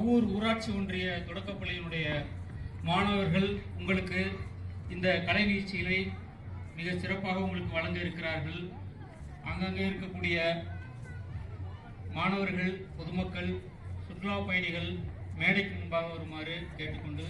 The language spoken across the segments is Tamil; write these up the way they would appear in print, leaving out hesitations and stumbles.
அவ்வூர் ஊராட்சி ஒன்றிய தொடக்கப்பள்ளியினுடைய மாணவர்கள் உங்களுக்கு இந்த கலை நிகழ்ச்சிகளை மிக சிறப்பாக உங்களுக்கு வழங்க இருக்கிறார்கள். அங்கங்கே இருக்கக்கூடிய மாணவர்கள், பொதுமக்கள், சுற்றுலா பயணிகள் மேடைக்கு முன்பாக வருமாறு கேட்டுக்கொண்டு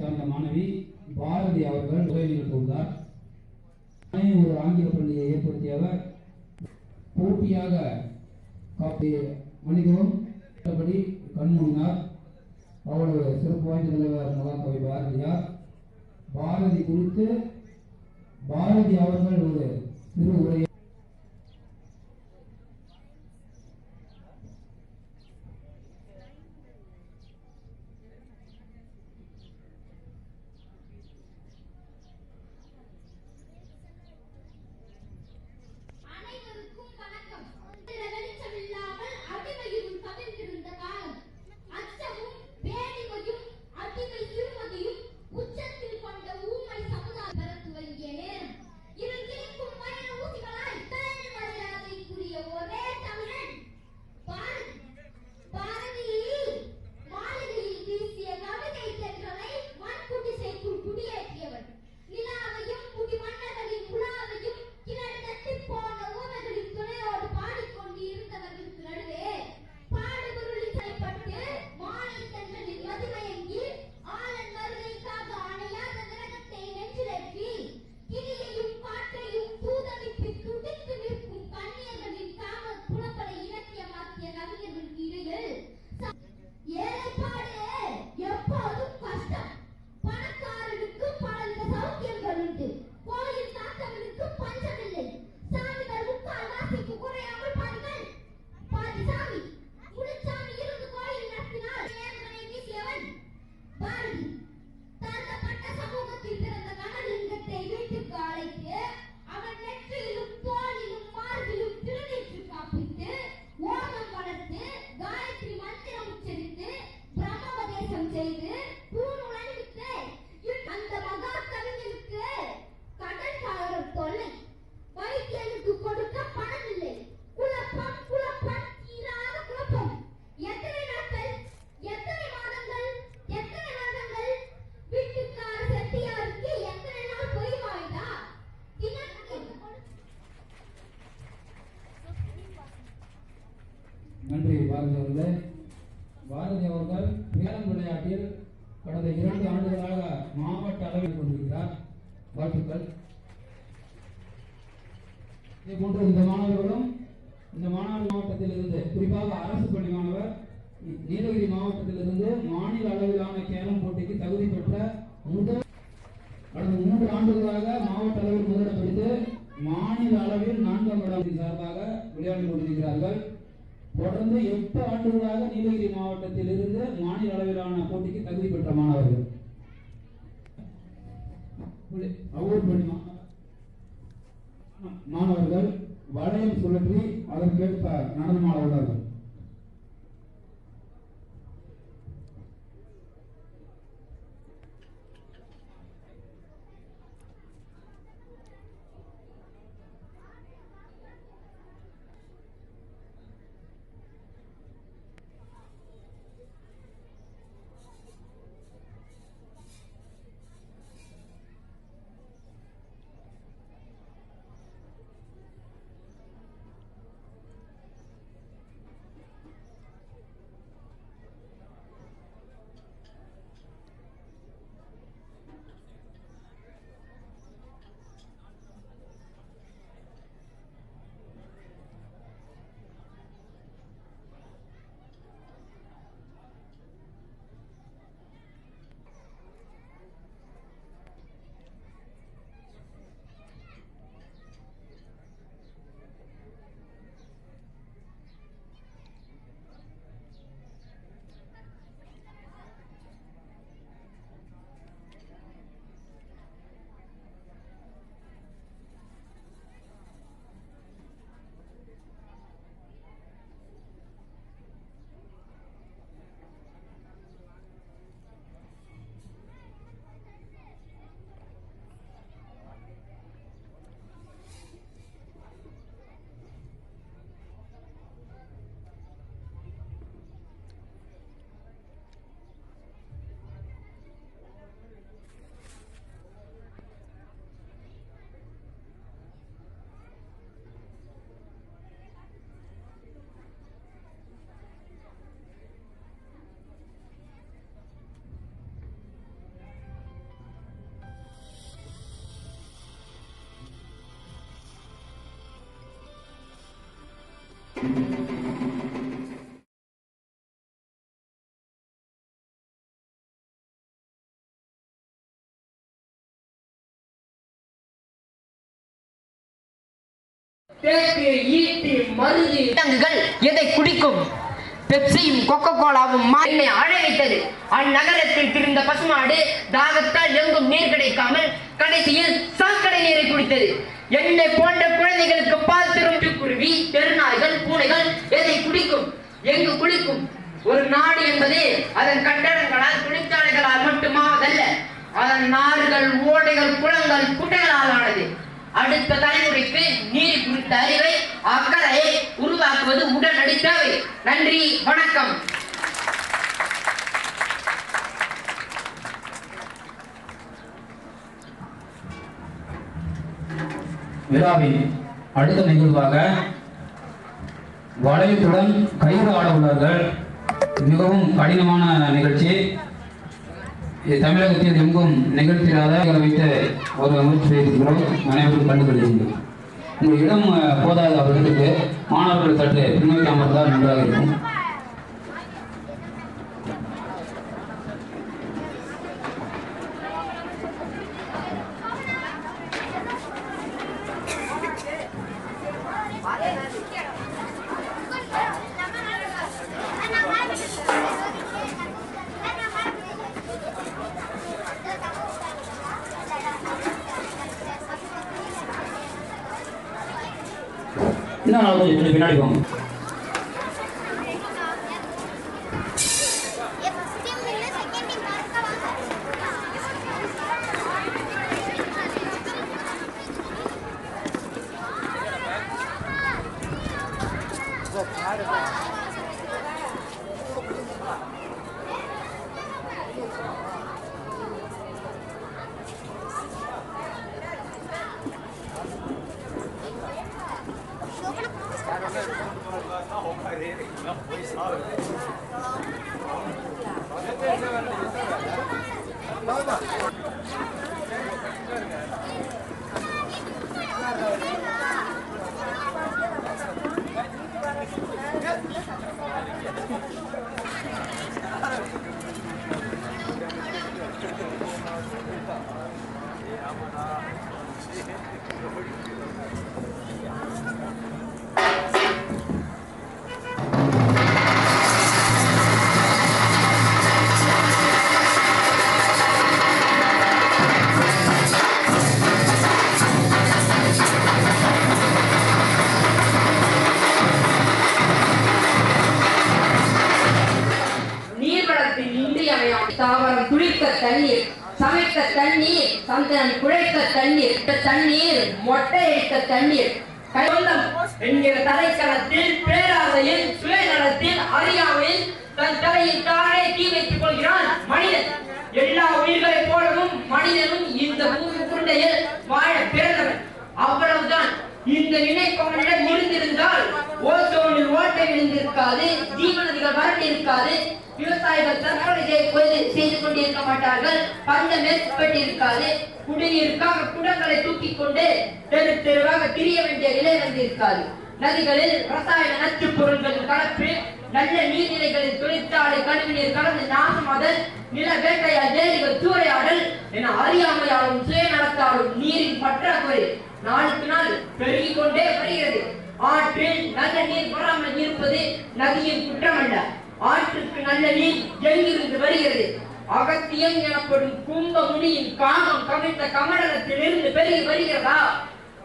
சார்ந்த மாணவி பாரதி அவர்கள் உரை நிகழ்த்துள்ளார். ஒரு ஆங்கில பள்ளியை ஏற்படுத்தியவர் போட்டியாக மனிதனும் கண்முன்னார். அவ்வளவு சிறப்பு வாய்ந்த தலைவர் மகாகவி பாரதியார். பாரதி குறித்து பாரதி அவர்கள் ஒரு சிறு உரையை உச்சத்தில் கொண்ட ஊமை சமுதாய பரத்துவங்கிய நேரம் இருக்கிருக்கும் பயண ஊசிகளாய் ஆண்டுகளாக மாவட்ட அளவில் கொண்டிருக்கிறார். வாழ்த்துக்கள். இதே போன்று இந்த மாணவர்களும் இந்த மாவட்டத்தில் இருந்து குறிப்பாக அரசு பள்ளி மாணவர் நீலகிரி மாவட்டத்திலிருந்து மாநில அளவிலான கேரம் போட்டிக்கு தகுதி பெற்ற கடந்த 3 ஆண்டுகளாக மாவட்ட அளவில் முதலிடம் பிடித்து மாநில அளவில் 4ஆம் இடம் சார்பாக விளையாடி கொண்டிருக்கிறார்கள். தொடர்ந்து 8 ஆண்டுகளாக நீலகிரி மாவட்டத்தில் இருந்து மாநில அளவிலான போட்டிக்கு தகுதி பெற்ற மாணவர்கள் மாணவர்கள் வளையம் சுழற்றி அதற்கேற்ப நடனமாட உள்ளார்கள். எதை குடிக்கும்? பெப்சியும் கொக்கோ கோலாவும் என்னை அழ வைத்தது. அந்நகரத்தில் திரிந்த பசுமாடு தாகத்தால் எங்கும் நீர் கிடைக்காமல் கடைசியில் சாக்கடை நீரை குடித்தது. என்னை போன்ற குழந்தைகளுக்கு பால் தரும் குருவி, தெருநாய்கள், பூனைகள் எதை குடிக்கும்? எங்கு குளிக்கும்? ஒரு நாடு என்பது அதன் கட்டடங்களால், தொழிற்சாலைகளால் மட்டுமாவதல்ல, அதன் நாடுகள், ஓடைகள், குளங்கள், குட்டைகளால் ஆனது. அடுத்த தலைமுறைக்கு நீர் குறித்த அறிவை, அக்கறையை உருவாக்குவது உடனடி தேவை. நன்றி, வணக்கம். விழாவின் அடுத்த நிகழ்வாக வளையத்துடன் கயிறு ஆட உள்ளார்கள். மிகவும் கடினமான நிகழ்ச்சி. தமிழகத்தில் எங்கும் நிகழ்த்திடாத வைத்து ஒரு முயற்சி செய்திருக்கிறோம். அனைவரும் கண்டுபிடிக்கிறீர்கள். இந்த இடம் போதாத அவர்களுக்கு மாணவர்கள் சற்று பின்னோக்கி அமர்ந்தால் நன்றாக இருக்கும். கொஞ்சம் பின்னாடி போங்க. நீர்வளத்தின் இன்றியமையாத தாவரம் குளிக்க தண்ணீர், சமைக்க தண்ணீர், சந்தனம் குழைக்க தண்ணீர், தண்ணீர் மொட்டை எடுக்க தண்ணீர், கைவந்தம் என்கிற தலைக்களத்தில் பேராசையில் சுயநலத்தில் அறியாமையில் தன் தலையில் தானே தீ வைத்துக் கொள்கிறான் மனிதன். எல்லா உயிர்களைப் போலவும் மனிதனும் இந்த பூமி உருண்டையில் வாழ பிறந்தவன். அவ்வளவுதான். இந்த நினைப்பவனிடம் இருந்திருந்தால் ஓசோனில் ஓட்டை விழுந்திருக்காது, ஜீவநதிகள் வறண்டு இருக்காது, விவசாயிகள் தற்கொலை செய்து கொண்டிருக்க மாட்டார்கள், பஞ்சம் ஏற்பட்டிருக்காது, குடிநீருக்காக குடங்களை தூக்கிக் கொண்டு தெரு தெருவாக திரிய வேண்டிய நிலை வந்திருக்காது. நதிகளில் ரசாயன நச்சுப் பொருட்களின் கலப்பு, நல்ல நீர்நிலைகளில் தொழிற்சாலை கழிவுநீர் கலந்து நாசமாதல், நில வேட்டையால் ஏரிகள் சூறையாடல் என அறியாமையாலும் சுயநலத்தாலும் நீரின் பற்றாக்குறை நாளுக்கு நாள் பெருகிக் கொண்டே வருகிறது. ஆற்றில் நல்ல நீர் வராமல் இருப்பது நதியின் குற்றமல்ல. ஆற்றுக்கு நல்ல நீர் எங்கிருந்து வருகிறது? அகத்தியம் எனப்படும் கும்ப முனியின் காமம் கவிழ்ந்த கமலத்தில் இருந்து பெருகி வருகிறதா?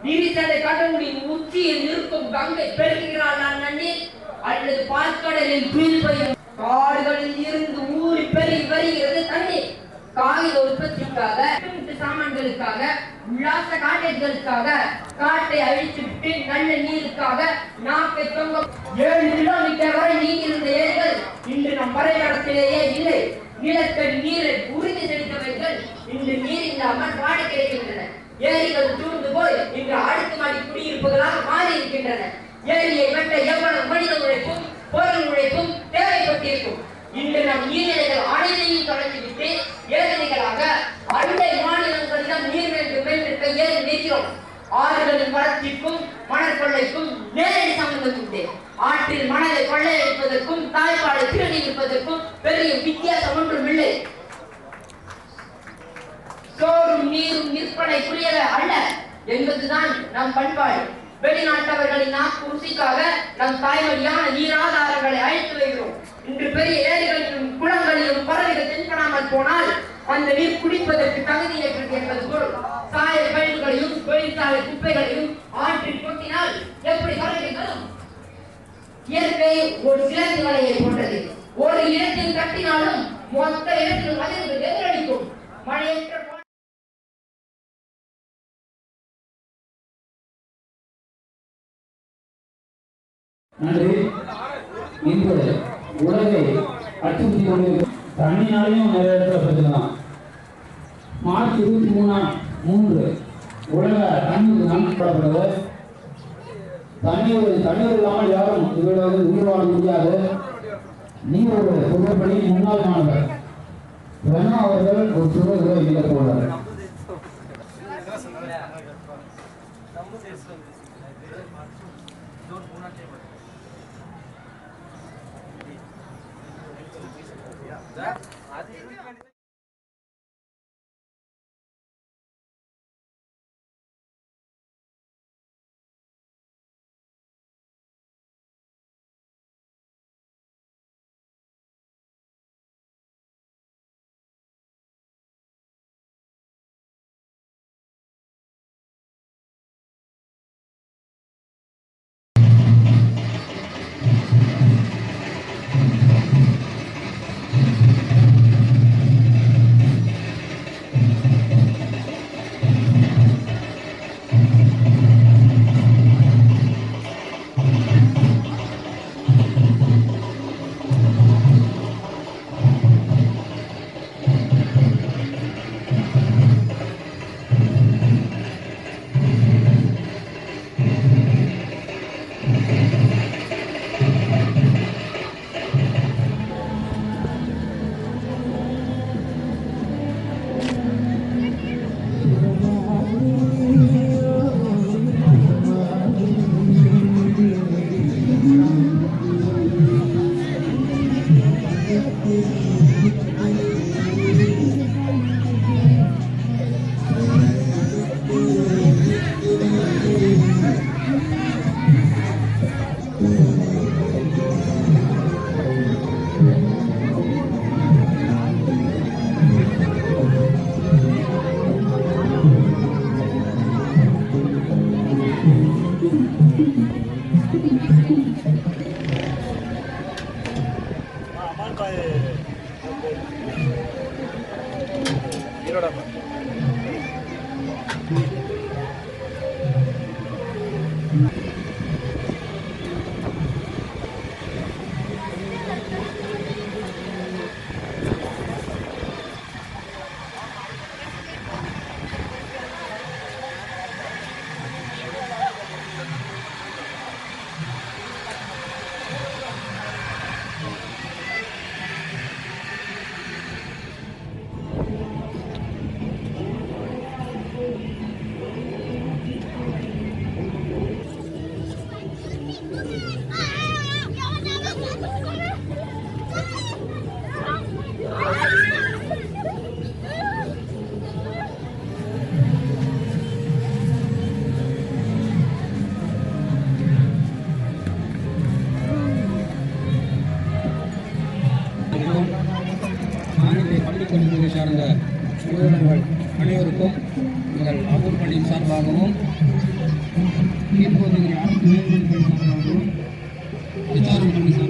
விரிசடை கடவுளின் உச்சியில் இருக்கும் கங்கை பெருகிறாள் நன்னீர், அல்லது பாற்கடலில் துயில்பையும் காடுகளில் இருந்து ஊறி பெருகி வருகிறது தண்ணீர்? காகித உற்பத்திக்காக, சாமான்களுக்காக, உல்லாச காட்டேஜ்களுக்காக காட்டை அழித்துவிட்டு நல்ல நீருக்காக நாக்கை தொங்க 7 கிலோமீட்டர் வரை நீங்கிருந்த ஏரிகள் இன்று நம் வரைபடத்திலேயே இல்லை. நிலத்தடி நீரை உறுதி செலுத்தவைகள் இன்று நீர் இல்லாமல் வாடி கிடைக்கின்றன. ஏரிகள் தூர்ந்து போய் இன்று அடுக்குமாடி குடியிருப்புகளாக மாறி இருக்கின்றன. ஏரியை வெட்ட எவ்வளவு மனித உழைப்பும் பொருள் உழைப்பும் தேவைப்பட்டிருக்கும். இன்று நம் நீர்நிலைகள் அனைத்தையும் தொடங்கிவிட்டு ஏரிகளாக அண்டை மாநிலங்களிடம் நீர் வேண்டும் என்று கையேறி நிற்கிறோம். ஆறுகளின் வளர்ச்சிக்கும் மணல் கொள்ளைக்கும் நேரடி சம்பந்தம் உண்டு. ஆற்றில் மணலை கொள்ளையடிப்பதற்கும் தாய்ப்பாலை திருடி இருப்பதற்கும் பெரிய வித்தியாசம் ஒன்றும் இல்லை. சோறும் நீரும் விற்பனைக்குரியவை அல்ல என்பதுதான் நம் பண்பாடு. வெளிநாட்டவர்களின் நாக்கு ருசிக்காக நம் தாய்மொழியான நீராதாரங்களை அழைத்து வருகிறோம். இன்று பெரிய ஏரிகளிலும் குளங்களிலும் பறவைகள் தென்படாமல் போனால் அந்த நீர் குடிப்பதற்கு தகுதியற்றது என்பது பொருள். சாய கழிவுகளையும் தொழிற்சாலை குப்பைகளையும் ஆற்றில் கொட்டினால் எப்படி பறவைகளும்? இயற்கை ஒரு சிறந்த வலையை போன்றது. ஒரு இடத்தில் கட்டினாலும் மொத்த இடத்திலும் அதிர்ந்து எதிரடிக்கும். மழையற்ற நன்றி. இன்று உலகை அச்சுறுத்தி கொண்டிருக்கும் தண்ணினாலையும் நிறைய இடத்துல பிரச்சனை தான். மார்ச் 23 உலக தண்ணீர் நாள் போடப்படுது. தண்ணீர் இல்லாமல் யாரும் இவ்வளவு உயிர் வாழ முடியாது. நீர் ஒரு புகைப்படி முன்னாள் மாணவர் வேணா அவர்கள் ஒரு சுருவ இல்லை போவார். பள்ளிக்கல்வித்துறை சார்ந்த நிறுவனங்கள் அனைவருக்கும் எங்கள் ஆக்கூர் பள்ளியின் சார்பாகவும் அரசு மேல்நிலைப்பள்ளி சார்பாகவும் HRM பள்ளி